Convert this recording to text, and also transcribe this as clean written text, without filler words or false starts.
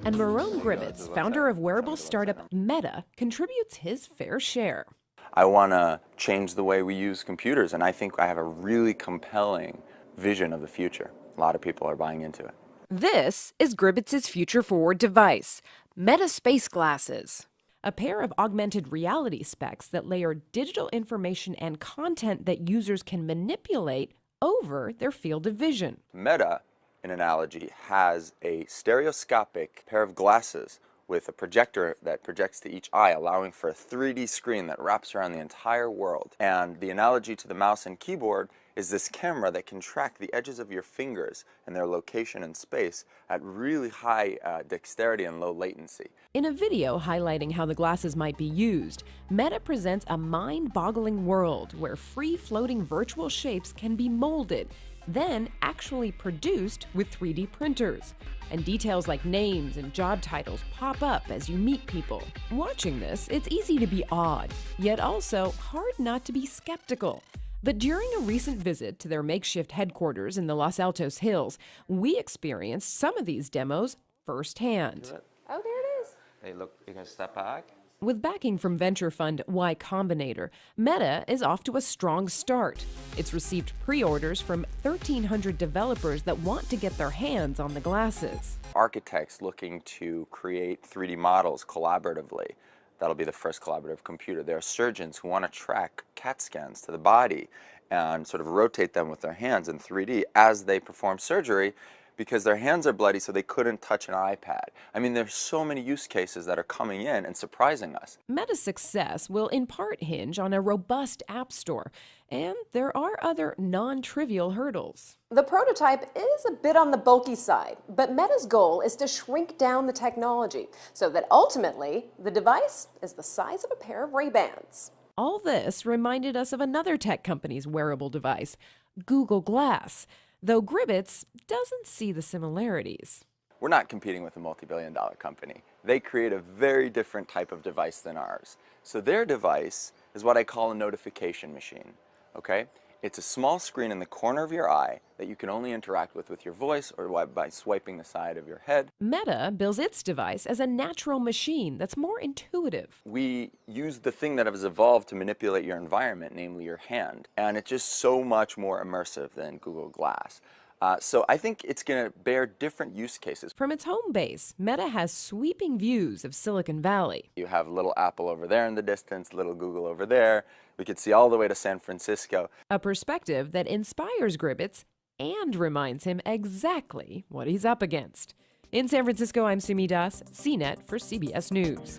And Marone Gribbets, founder of wearable startup Meta, contributes his fair share. I want to change the way we use computers, and I think I have a really compelling vision of the future. A lot of people are buying into it. This is Gribbets' future forward device, Meta Space Glasses. A pair of augmented reality specs that layer digital information and content that users can manipulate over their field of vision. Meta, in analogy, has a stereoscopic pair of glasses with a projector that projects to each eye, allowing for a 3D screen that wraps around the entire world. And the analogy to the mouse and keyboard is this camera that can track the edges of your fingers and their location in space at really high dexterity and low latency. In a video highlighting how the glasses might be used, Meta presents a mind-boggling world where free-floating virtual shapes can be molded, then actually produced with 3D printers. And details like names and job titles pop up as you meet people. Watching this, it's easy to be awed, yet also hard not to be skeptical. But during a recent visit to their makeshift headquarters in the Los Altos Hills, we experienced some of these demos firsthand. Oh, there it is. Hey, look, you can step back. With backing from venture fund Y Combinator, Meta is off to a strong start. It's received pre-orders from 1,300 developers that want to get their hands on the glasses. Architects looking to create 3D models collaboratively. That'll be the first collaborative computer. There are surgeons who want to track CAT scans to the body and sort of rotate them with their hands in 3D as they perform surgery, because their hands are bloody so they couldn't touch an iPad. I mean, there's so many use cases that are coming in and surprising us. Meta's success will in part hinge on a robust app store, and there are other non-trivial hurdles. The prototype is a bit on the bulky side, but Meta's goal is to shrink down the technology so that ultimately the device is the size of a pair of Ray-Bans. All this reminded us of another tech company's wearable device, Google Glass, though Gribbets doesn't see the similarities. We're not competing with a multi-billion-dollar company. They create a very different type of device than ours. So their device is what I call a notification machine, okay? It's a small screen in the corner of your eye that you can only interact with your voice or by swiping the side of your head. Meta bills its device as a natural machine that's more intuitive. We use the thing that has evolved to manipulate your environment, namely your hand, and it's just so much more immersive than Google Glass. So I think it's going to bear different use cases. From its home base, Meta has sweeping views of Silicon Valley. You have little Apple over there in the distance, little Google over there. We could see all the way to San Francisco. A perspective that inspires Gribbets and reminds him exactly what he's up against. In San Francisco, I'm Simi Das, CNET for CBS News.